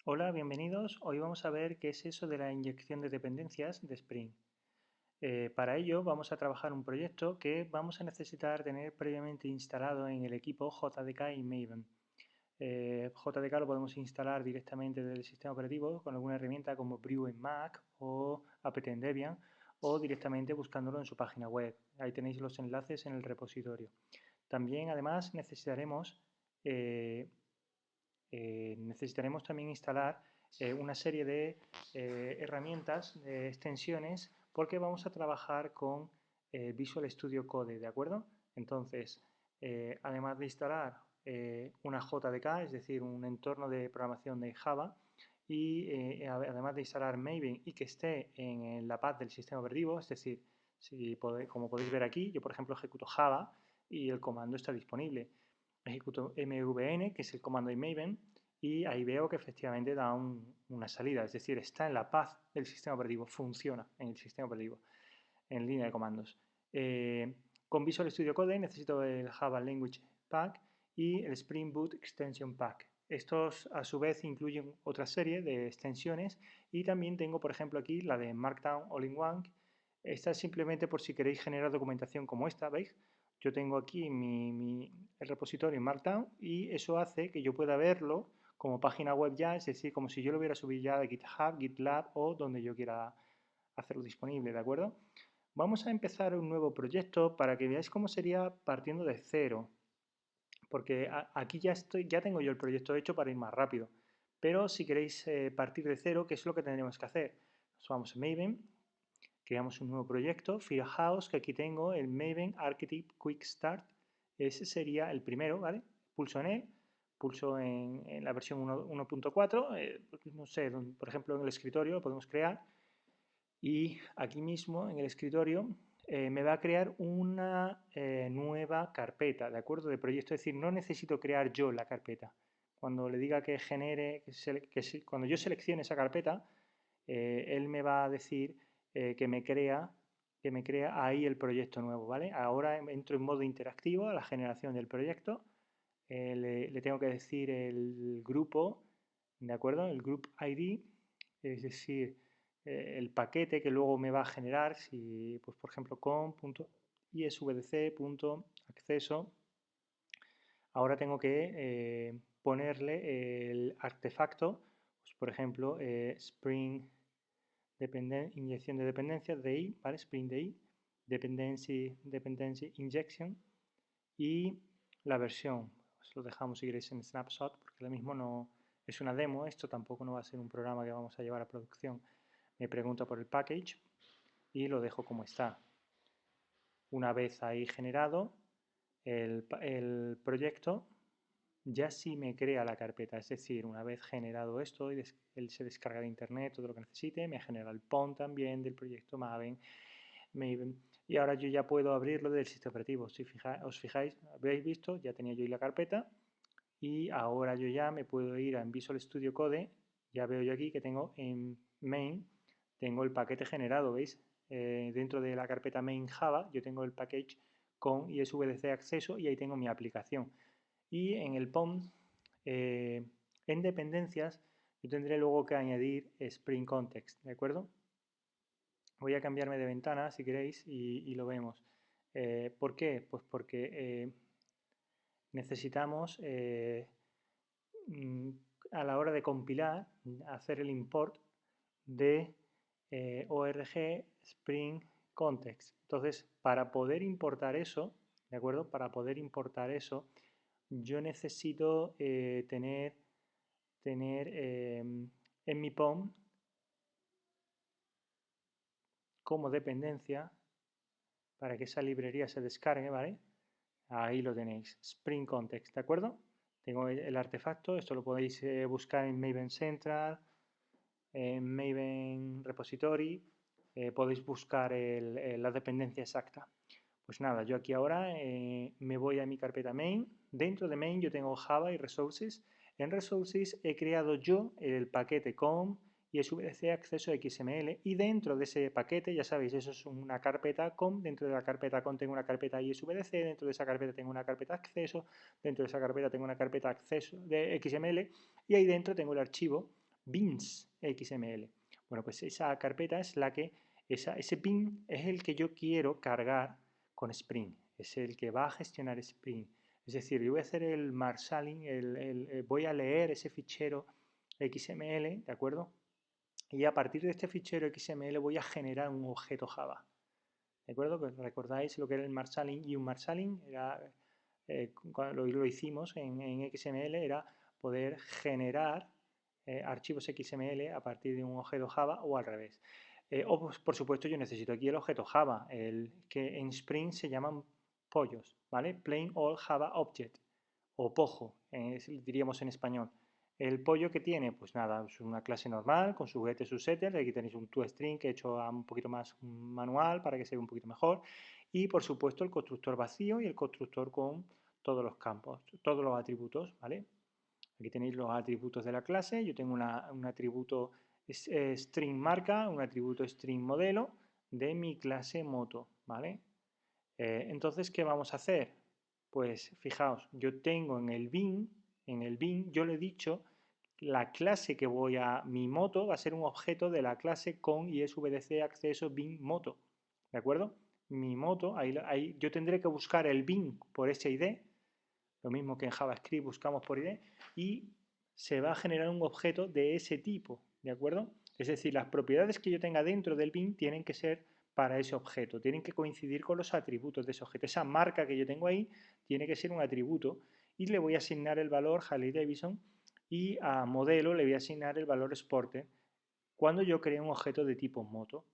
Hola, bienvenidos. Hoy vamos a ver qué es eso de la inyección de dependencias de Spring. Para ello vamos a trabajar un proyecto que vamos a necesitar tener previamente instalado en el equipo JDK y Maven. JDK lo podemos instalar directamente del sistema operativo con alguna herramienta como Brew en Mac o apt en Debian o directamente buscándolo en su página web. Ahí tenéis los enlaces en el repositorio. También además eh, necesitaremos también instalar una serie de herramientas, de extensiones, porque vamos a trabajar con Visual Studio Code, ¿de acuerdo? Entonces, además de instalar una JDK, es decir, un entorno de programación de Java, y además de instalar Maven y que esté en la path del sistema operativo, es decir, como podéis ver aquí, yo por ejemplo ejecuto Java y el comando está disponible. Ejecuto mvn, que es el comando de Maven, y ahí veo que efectivamente da una salida, es decir, está en la path del sistema operativo, funciona en el sistema operativo, en línea de comandos. Con Visual Studio Code necesito el Java Language Pack y el Spring Boot Extension Pack. Estos a su vez incluyen otra serie de extensiones y también tengo, por ejemplo, aquí la de Markdown All-in-One. Esta es simplemente por si queréis generar documentación como esta, ¿veis? Yo tengo aquí el repositorio en Markdown y eso hace que yo pueda verlo como página web ya, es decir, como si yo lo hubiera subido ya de GitHub, GitLab o donde yo quiera hacerlo disponible, ¿de acuerdo? Vamos a empezar un nuevo proyecto para que veáis cómo sería partiendo de cero, porque aquí ya tengo yo el proyecto hecho para ir más rápido. Pero si queréis partir de cero, ¿qué es lo que tendremos que hacer? Nos vamos a Maven, creamos un nuevo proyecto, Firehouse, que aquí tengo el Maven Archetype Quick Start. Ese sería el primero, ¿vale? Pulso en él, pulso en la versión 1.4, no sé, por ejemplo en el escritorio lo podemos crear y aquí mismo en el escritorio me va a crear una nueva carpeta, ¿de acuerdo? De proyecto, es decir, no necesito crear yo la carpeta. Cuando le diga que genere, cuando yo seleccione esa carpeta, él me va a decir que me crea ahí el proyecto nuevo, ¿vale? Ahora entro en modo interactivo a la generación del proyecto, le tengo que decir el grupo, ¿de acuerdo? El group ID, es decir, el paquete que luego me va a generar, si, pues por ejemplo, com.isvdc.acceso, ahora tengo que ponerle el artefacto, pues por ejemplo, Spring inyección de dependencias, DI, ¿vale? Spring DI, dependency injection y la versión. Pues lo dejamos si queréis en snapshot porque ahora mismo no es una demo, esto tampoco no va a ser un programa que vamos a llevar a producción. Me pregunta por el package y lo dejo como está. Una vez ahí generado el proyecto, ya sí me crea la carpeta, es decir, una vez generado esto, él se descarga de internet todo lo que necesite, me genera el POM también del proyecto Maven, y ahora yo ya puedo abrirlo del sistema operativo. Si os fijáis, habéis visto, ya tenía yo ahí la carpeta y ahora yo ya me puedo ir a Visual Studio Code, ya veo yo aquí que tengo en main, tengo el paquete generado, ¿veis? Dentro de la carpeta main Java yo tengo el package con ISVDC acceso y ahí tengo mi aplicación. Y en el POM, eh, en dependencias, yo tendré luego que añadir Spring Context, ¿de acuerdo? Voy a cambiarme de ventana si queréis y lo vemos. ¿Por qué? Pues porque necesitamos mm, a la hora de compilar, hacer el import de org Spring Context. Entonces, para poder importar eso, ¿de acuerdo? Para poder importar eso, yo necesito tener en mi POM como dependencia para que esa librería se descargue, ¿vale? Ahí lo tenéis, Spring Context, ¿de acuerdo? Tengo el artefacto, esto lo podéis buscar en Maven Central, en Maven Repository, podéis buscar la dependencia exacta. Pues nada, yo aquí ahora me voy a mi carpeta main. Dentro de main yo tengo Java y Resources. En Resources he creado yo el paquete com y SVC acceso XML y dentro de ese paquete, ya sabéis, eso es una carpeta com, dentro de la carpeta com tengo una carpeta ISVDC, dentro de esa carpeta tengo una carpeta acceso, dentro de esa carpeta tengo una carpeta acceso de XML y ahí dentro tengo el archivo beans XML. Bueno, pues esa carpeta es la que, ese bin es el que yo quiero cargar con Spring, es el que va a gestionar Spring. Es decir, yo voy a hacer el marshalling, voy a leer ese fichero XML, ¿de acuerdo? Y a partir de este fichero XML voy a generar un objeto Java. ¿De acuerdo? Pues recordáis lo que era el marshalling, y un marshalling era, cuando lo hicimos en XML, era poder generar archivos XML a partir de un objeto Java o al revés. O pues, por supuesto yo necesito aquí el objeto Java, el que en Spring se llaman pollos, ¿vale? Plain Old Java Object o pojo, diríamos en español. El pollo que tiene, pues nada, es una clase normal con su getter, su setter. Aquí tenéis un toString que he hecho un poquito más manual para que se vea un poquito mejor. Y por supuesto el constructor vacío y el constructor con todos los campos, todos los atributos, ¿vale? Aquí tenéis los atributos de la clase. Yo tengo un atributo string marca, un atributo string modelo de mi clase moto, ¿vale? Entonces, ¿qué vamos a hacer? Pues fijaos, yo tengo en el bin, yo le he dicho la clase que voy a, mi moto va a ser un objeto de la clase con isvdc acceso bin moto, ¿de acuerdo? Mi moto, ahí yo tendré que buscar el bin por ese ID, lo mismo que en JavaScript buscamos por ID, y se va a generar un objeto de ese tipo, ¿de acuerdo? Es decir, las propiedades que yo tenga dentro del bin tienen que ser para ese objeto, tienen que coincidir con los atributos de ese objeto. Esa marca que yo tengo ahí tiene que ser un atributo y le voy a asignar el valor Harley Davidson y a modelo le voy a asignar el valor Sporter cuando yo cree un objeto de tipo moto.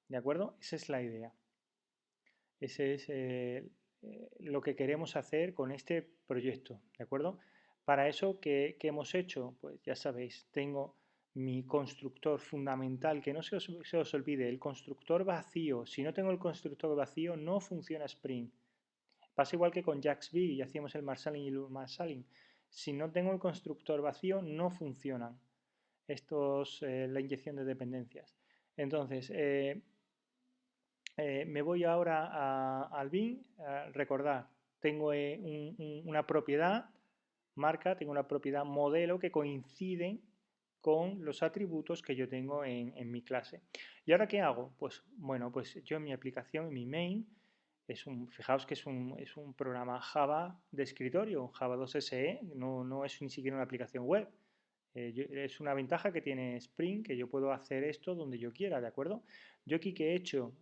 ¿De acuerdo? Esa es la idea. Ese es lo que queremos hacer con este proyecto, ¿de acuerdo? Para eso, ¿qué hemos hecho? Pues ya sabéis, tengo mi constructor fundamental, que no se os olvide, el constructor vacío. Si no tengo el constructor vacío, no funciona Spring. Pasa igual que con JAXB y hacíamos el marshalling y el marshalling. Si no tengo el constructor vacío, no funcionan la inyección de dependencias. Entonces, me voy ahora al bin. Recordad, tengo una propiedad marca, tengo una propiedad modelo que coinciden con los atributos que yo tengo en mi clase. ¿Y ahora qué hago? Pues bueno, pues yo en mi aplicación, en mi main, fijaos que es un programa Java de escritorio, Java 2 SE, no es ni siquiera una aplicación web. Es una ventaja que tiene Spring, que yo puedo hacer esto donde yo quiera, ¿de acuerdo? Yo aquí que he hecho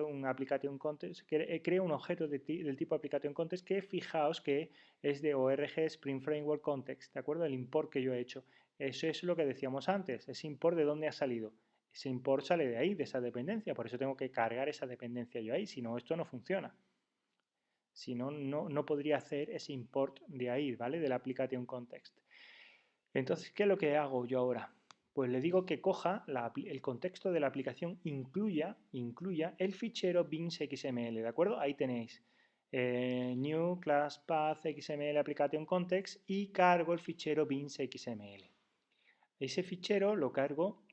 un application context, creo un objeto del tipo application context que fijaos que es de ORG Spring Framework Context, ¿de acuerdo? El import que yo he hecho. Eso es lo que decíamos antes, ese import de dónde ha salido. Ese import sale de ahí, de esa dependencia, por eso tengo que cargar esa dependencia yo ahí, si no esto no funciona. Si no, no podría hacer ese import de ahí, ¿vale? Del application context. Entonces, ¿qué es lo que hago yo ahora? Pues le digo que coja el contexto de la aplicación, incluya el fichero beans.xml, ¿de acuerdo? Ahí tenéis new class path xml application context y cargo el fichero beans.xml. Ese fichero lo cargo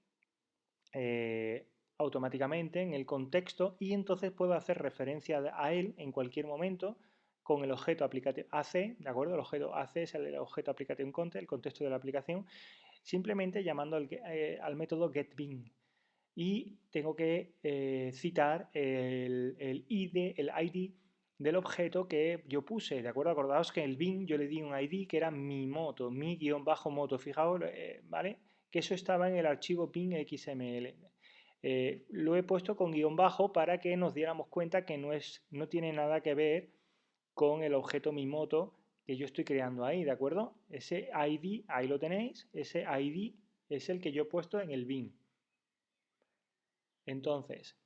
automáticamente en el contexto y entonces puedo hacer referencia a él en cualquier momento con el objeto application AC, ¿de acuerdo? El objeto AC es el objeto application context, el contexto de la aplicación, simplemente llamando al método getBean. Y tengo que citar el ID del objeto que yo puse, ¿de acuerdo? Acordaos que en el bin yo le di un ID que era mi moto, mi-moto, fijaos, ¿vale? Que eso estaba en el archivo bin.xml. Lo he puesto con guión bajo para que nos diéramos cuenta que no tiene nada que ver con el objeto mi moto que yo estoy creando ahí, ¿de acuerdo? Ese ID, ahí lo tenéis, ese ID es el que yo he puesto en el bin. Entonces,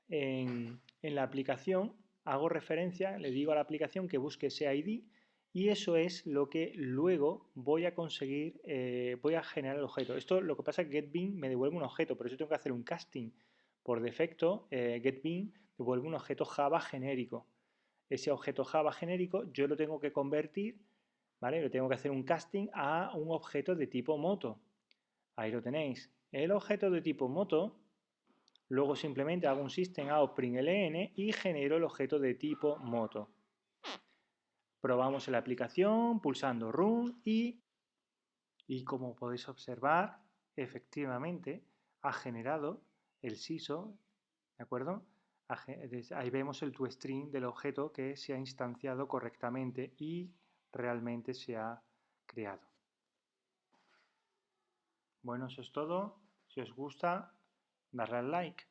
en la aplicación hago referencia, le digo a la aplicación que busque ese ID y eso es lo que luego voy a conseguir, voy a generar el objeto. Esto lo que pasa es que getBean me devuelve un objeto, por eso tengo que hacer un casting. Por defecto, getBean devuelve un objeto Java genérico. Ese objeto Java genérico yo lo tengo que convertir, ¿vale? Lo tengo que hacer un casting a un objeto de tipo moto. Ahí lo tenéis. El objeto de tipo moto, luego simplemente hago un system out println y genero el objeto de tipo moto. Probamos la aplicación pulsando run y Y como podéis observar, efectivamente ha generado el SISO, ¿de acuerdo? Ahí vemos el toString del objeto que se ha instanciado correctamente y realmente se ha creado. Bueno, eso es todo. Si os gusta, darle al like.